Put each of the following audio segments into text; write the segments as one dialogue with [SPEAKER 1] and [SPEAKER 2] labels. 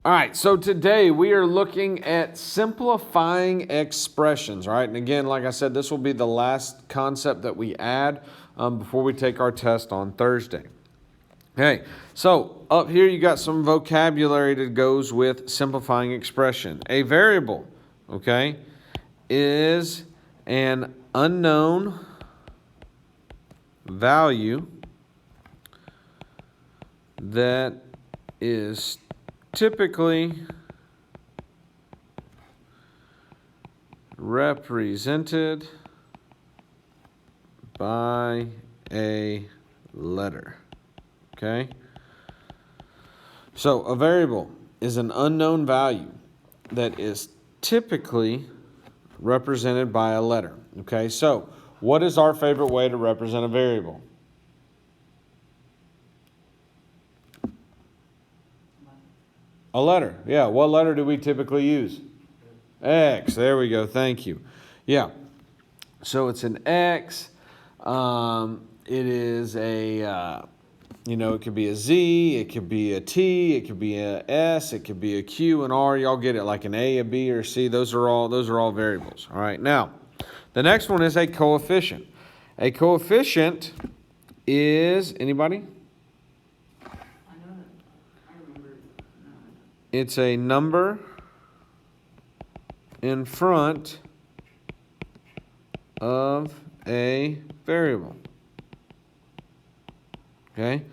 [SPEAKER 1] All right, so today we are looking at simplifying expressions, right? And again, like I said, this will be the last concept that we add before we take our test on Thursday. Okay, so up here you got some vocabulary that goes with simplifying expression. A variable, okay, is an unknown value that is typically represented by a letter. Okay? So a variable is an unknown value that is typically represented by a letter. Okay? So what is our favorite way to represent a variable? A letter. Yeah, what letter do we typically use? X. There we go. Thank you. Yeah. So it's an X. It is a, it could be a Z, it could be a T, it could be a S, it could be a Q and R. Y'all get it, like an A, a B, or a C. Those are all variables. All right. Now, the next one is a coefficient. A coefficient is, anybody? It's a number in front of a variable. Okay?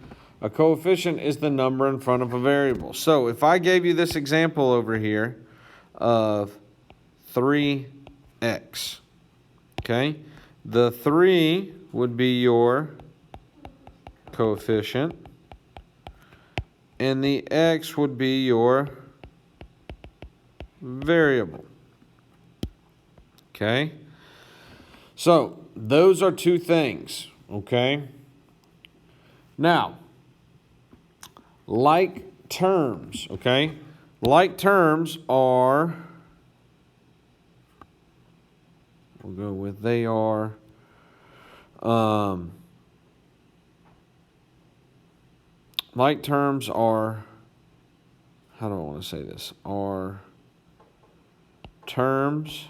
[SPEAKER 1] A coefficient is the number in front of a variable. So if I gave you this example over here of 3x, okay? The 3 would be your coefficient, and the x would be your variable. Okay? So, those are two things, okay? Now, like terms, okay? Like terms are, we'll go with they are, like terms are, how do I want to say this? Are terms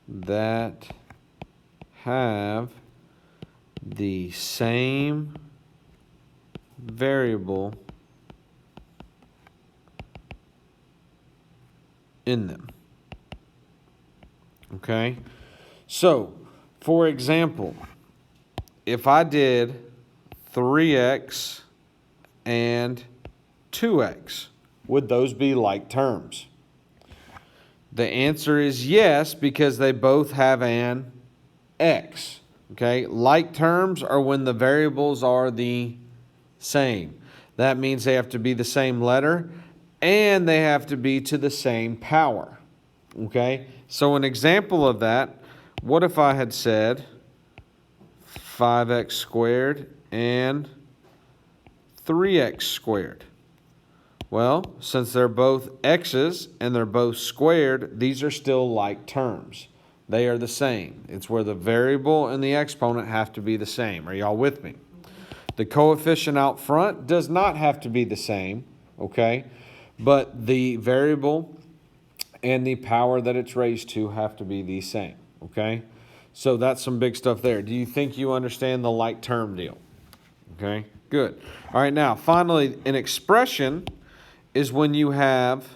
[SPEAKER 1] that have the same variable in them. Okay? So, for example, if I did 3x and 2x, would those be like terms? The answer is yes, because they both have an x. Okay? Like terms are when the variables are the same. That means they have to be the same letter and they have to be to the same power. Okay? So an example of that, what if I had said 5x squared and 3x squared? Well, since they're both x's and they're both squared, these are still like terms. They are the same. It's where the variable and the exponent have to be the same. Are y'all with me? The coefficient out front does not have to be the same, okay? But the variable and the power that it's raised to have to be the same, okay? So that's some big stuff there. Do you think you understand the like term deal? Okay, good. All right, now, finally, an expression is when you have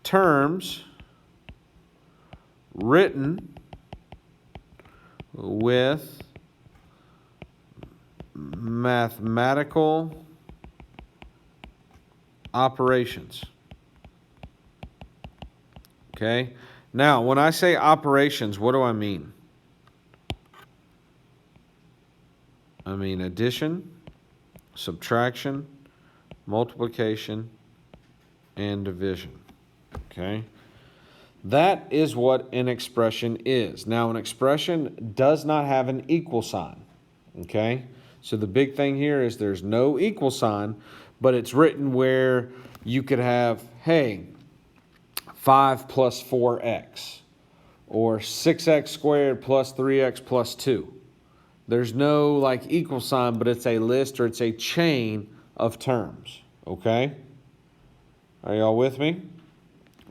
[SPEAKER 1] terms written with mathematical operations. Okay? Now, when I say operations, what do I mean? I mean addition, subtraction, multiplication, and division. Okay? That is what an expression is. Now, an expression does not have an equal sign. Okay? So the big thing here is there's no equal sign, but it's written where you could have, hey, 5 plus 4x, or 6x squared plus 3x plus 2. There's no like equal sign, but it's a list or it's a chain of terms. Okay? Are y'all with me?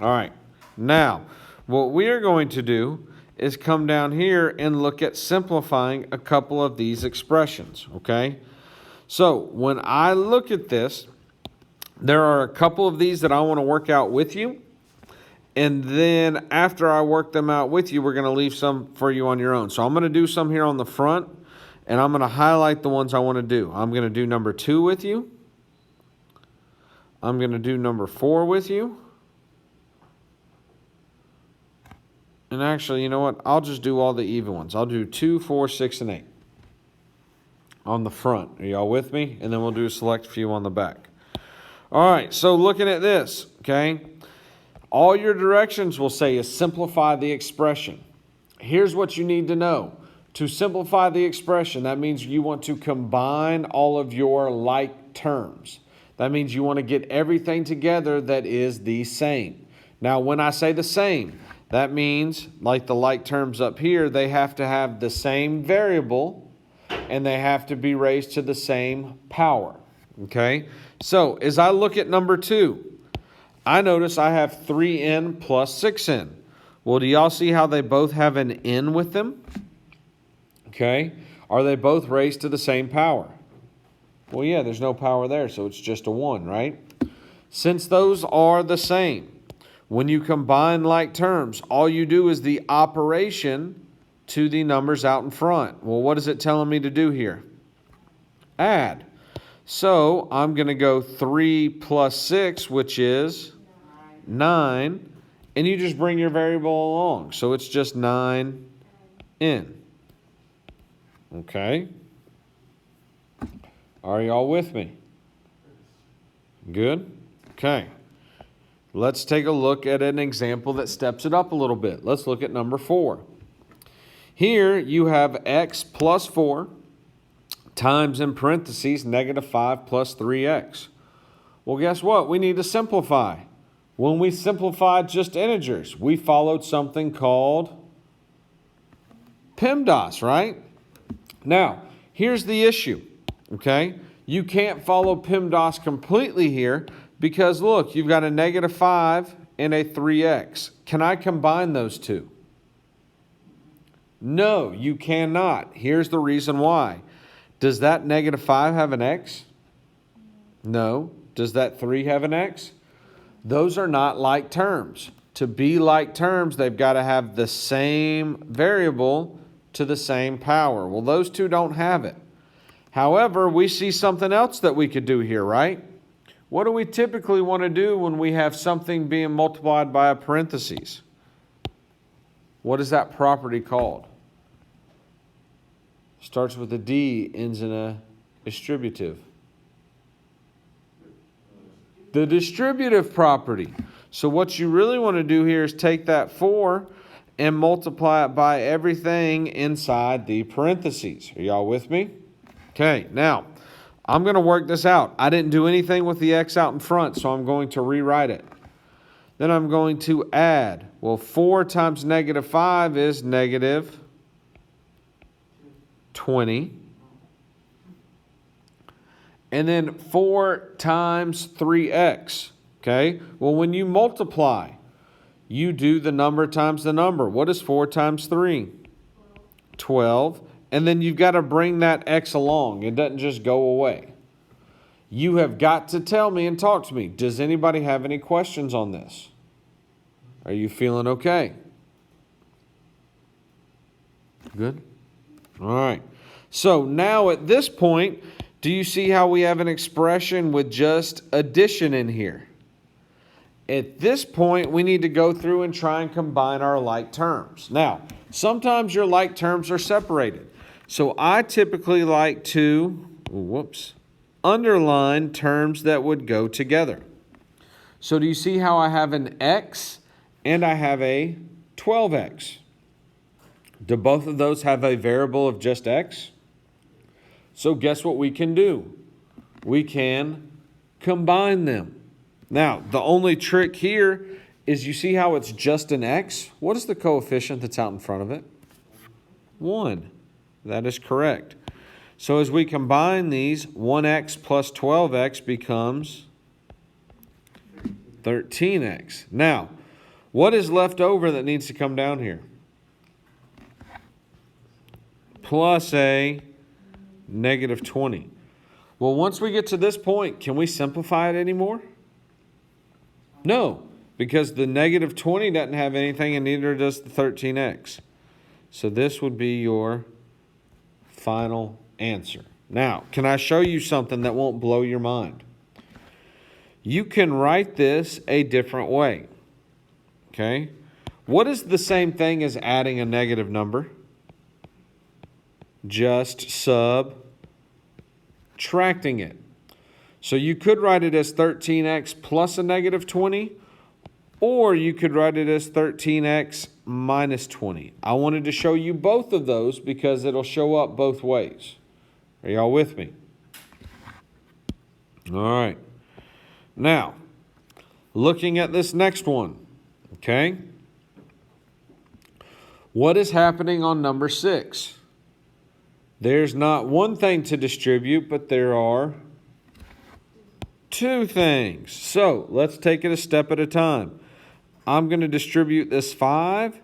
[SPEAKER 1] All right. Now, what we are going to do is come down here and look at simplifying a couple of these expressions, okay? So when I look at this, there are a couple of these that I want to work out with you. And then after I work them out with you, we're going to leave some for you on your own. So I'm going to do some here on the front, and I'm going to highlight the ones I want to do. I'm going to do number 2 with you. I'm going to do number 4 with you. And actually, you know what? I'll just do all the even ones. I'll do 2, 4, 6, and 8 on the front. Are y'all with me? And then we'll do a select few on the back. All right, so looking at this, okay? All your directions will say is simplify the expression. Here's what you need to know. To simplify the expression, that means you want to combine all of your like terms. That means you want to get everything together that is the same. Now, when I say the same, that means, like the like terms up here, they have to have the same variable and they have to be raised to the same power. Okay? So, as I look at number 2, I notice I have 3n plus 6n. Well, do y'all see how they both have an n with them? Okay. Are they both raised to the same power? Well, yeah, there's no power there, so it's just a 1, right? Since those are the same, when you combine like terms, all you do is the operation to the numbers out in front. Well, what is it telling me to do here? Add. So I'm going to go 3 plus 6, which is 9, and you just bring your variable along. So it's just 9n. Okay? Are y'all with me? Good? Okay. Let's take a look at an example that steps it up a little bit. Let's look at number 4. Here you have x plus 4 times, in parentheses, negative 5 plus 3x. Well, guess what? We need to simplify. When we simplified just integers, we followed something called PEMDAS, right? Now, here's the issue, okay? You can't follow PEMDAS completely here because, look, you've got a negative 5 and a 3x. Can I combine those two? No, you cannot. Here's the reason why. Does that negative 5 have an x? No. Does that 3 have an x? Those are not like terms. To be like terms, they've got to have the same variable to the same power. Well, those two don't have it. However, we see something else that we could do here, right? What do we typically want to do when we have something being multiplied by a parentheses? What is that property called? Starts with a D, ends in a distributive. The distributive property. So what you really want to do here is take that 4 and multiply it by everything inside the parentheses. Are y'all with me? Okay, now I'm going to work this out. I didn't do anything with the x out in front, so I'm going to rewrite it. Then I'm going to add. Well, 4 times negative 5 is negative 20. And then 4 times 3x. Okay? Well, when you multiply, you do the number times the number. What is 4 times 3? 12. And then you've got to bring that x along. It doesn't just go away. You have got to tell me and talk to me. Does anybody have any questions on this? Are you feeling okay? Good? All right. So now at this point, do you see how we have an expression with just addition in here? At this point, we need to go through and try and combine our like terms. Now, sometimes your like terms are separated. So I typically like to, underline terms that would go together. So do you see how I have an x and I have a 12x? Do both of those have a variable of just x? So guess what we can do? We can combine them. Now, the only trick here is you see how it's just an x? What is the coefficient that's out in front of it? 1. That is correct. So as we combine these, 1x plus 12x becomes 13x. Now, what is left over that needs to come down here? Plus a negative 20. Well, once we get to this point, can we simplify it anymore? No, because the negative 20 doesn't have anything and neither does the 13x. So this would be your final answer. Now, can I show you something that won't blow your mind? You can write this a different way. Okay? What is the same thing as adding a negative number? Just subtracting it. So you could write it as 13x plus a negative 20, or you could write it as 13x minus 20. I wanted to show you both of those because it'll show up both ways. Are y'all with me? All right. Now, looking at this next one, okay? What is happening on number 6? There's not one thing to distribute, but there are two things. So let's take it a step at a time. I'm going to distribute this 5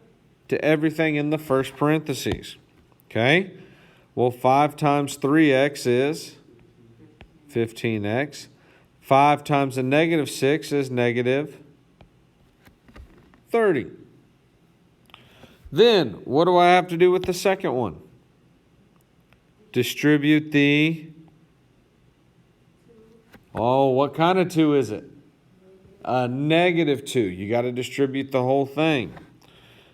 [SPEAKER 1] to everything in the first parentheses. Okay? Well, 5 times 3x is 15x. 5 times a negative 6 is negative 30. Then, what do I have to do with the second one? Distribute the... Oh, what kind of 2 is it? A negative 2. You got to distribute the whole thing.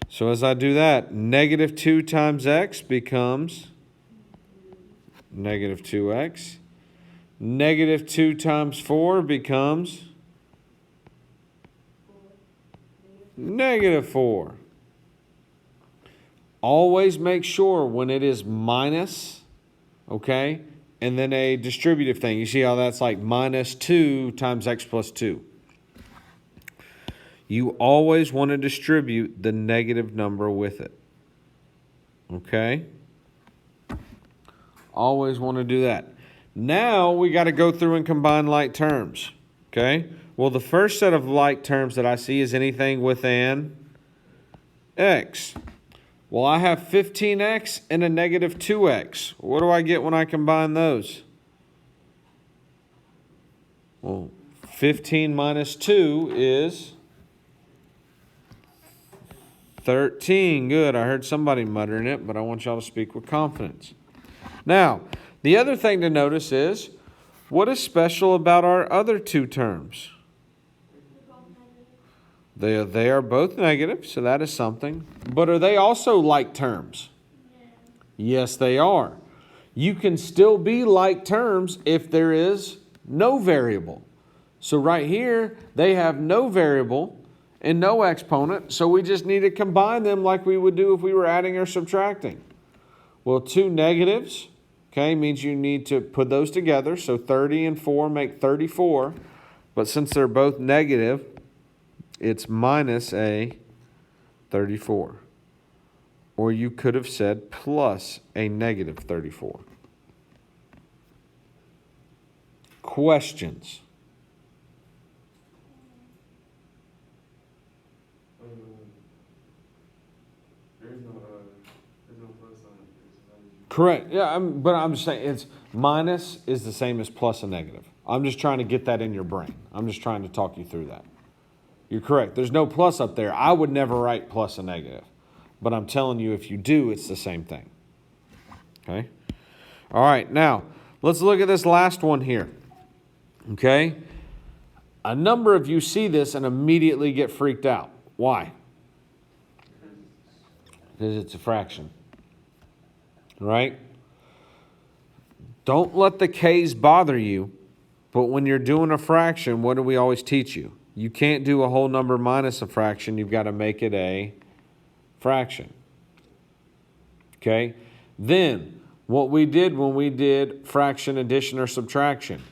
[SPEAKER 1] So as I do that, negative 2 times x becomes negative 2x. Negative 2 times 4 becomes negative 4. Always make sure when it is minus, okay, and then a distributive thing. You see how that's like minus 2 times x plus 2. You always want to distribute the negative number with it. Okay? Always want to do that. Now we got to go through and combine like terms. Okay? Well, the first set of like terms that I see is anything with an x. Well, I have 15x and a negative 2x. What do I get when I combine those? Well, 15 minus 2 is 13. Good. I heard somebody muttering it, but I want y'all to speak with confidence. Now, the other thing to notice is, what is special about our other two terms? They are both negative, so that is something. But are they also like terms? Yes, they are. You can still be like terms if there is no variable. So right here, they have no variable and no exponent, so we just need to combine them like we would do if we were adding or subtracting. Well, two negatives, okay, means you need to put those together. So 30 and 4 make 34. But since they're both negative, it's minus a 34. Or you could have said plus a negative 34. Questions? Correct. Yeah, but I'm just saying it's minus is the same as plus a negative. I'm just trying to get that in your brain. I'm just trying to talk you through that. You're correct. There's no plus up there. I would never write plus a negative. But I'm telling you, if you do, it's the same thing. Okay? All right, now, let's look at this last one here. Okay? A number of you see this and immediately get freaked out. Why? Because it's a fraction. Right? Don't let the k's bother you, but when you're doing a fraction, what do we always teach you? You can't do a whole number minus a fraction. You've got to make it a fraction. Okay? Then, what we did when we did fraction, addition, or subtraction,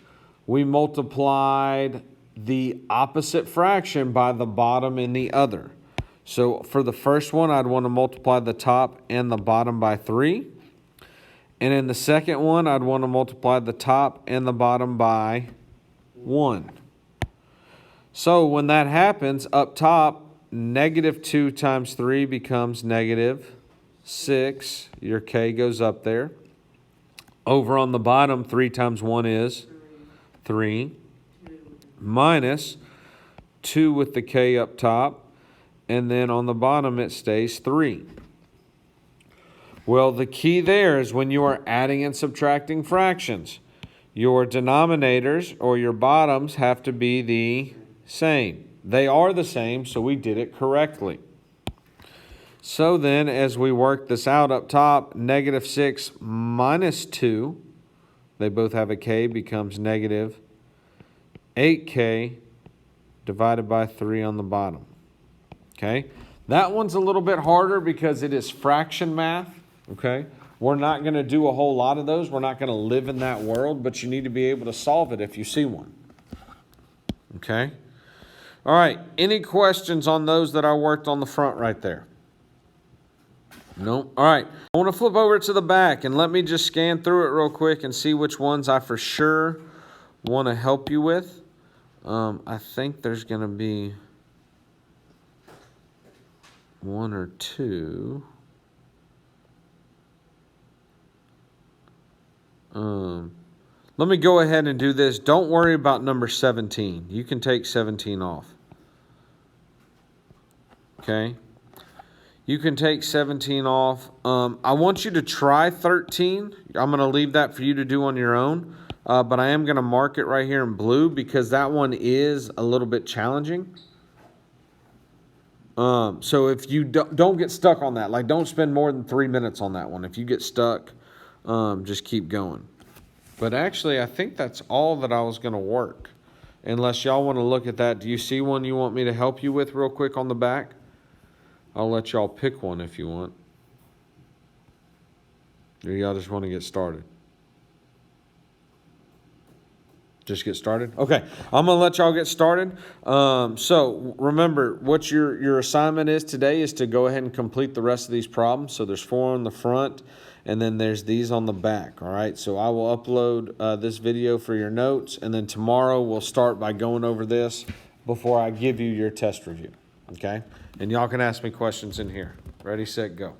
[SPEAKER 1] we multiplied the opposite fraction by the bottom in the other. So for the first one, I'd want to multiply the top and the bottom by 3. And in the second one, I'd want to multiply the top and the bottom by 1. So when that happens, up top, negative 2 times 3 becomes negative 6. Your k goes up there. Over on the bottom, 3 times 1 is 3. Minus 2 with the k up top. And then on the bottom, it stays 3. Well, the key there is when you are adding and subtracting fractions, your denominators or your bottoms have to be the same. They are the same, so we did it correctly. So then, as we work this out up top, negative 6 minus 2, they both have a k, becomes negative 8k divided by 3 on the bottom. Okay? That one's a little bit harder because it is fraction math. Okay? We're not going to do a whole lot of those. We're not going to live in that world, but you need to be able to solve it if you see one. Okay? All right. Any questions on those that I worked on the front right there? No? All right. I want to flip over to the back and let me just scan through it real quick and see which ones I for sure want to help you with. I think there's going to be one or two. Let me go ahead and do this. Don't worry about number 17. You can take 17 off. Okay? You can take 17 off. I want you to try 13. I'm going to leave that for you to do on your own. But I am going to mark it right here in blue because that one is a little bit challenging. So if you don't get stuck on that, like don't spend more than 3 minutes on that one. If you get stuck, just keep going. But actually, I think that's all that I was going to work. Unless y'all want to look at that. Do you see one you want me to help you with real quick on the back? I'll let y'all pick one if you want. Or y'all just want to get started? Just get started? Okay, I'm going to let y'all get started. So remember, what your assignment is today is to go ahead and complete the rest of these problems. So there's 4 on the front, and then there's these on the back, all right? So I will upload this video for your notes, and then tomorrow we'll start by going over this before I give you your test review, okay? And y'all can ask me questions in here. Ready, set, go.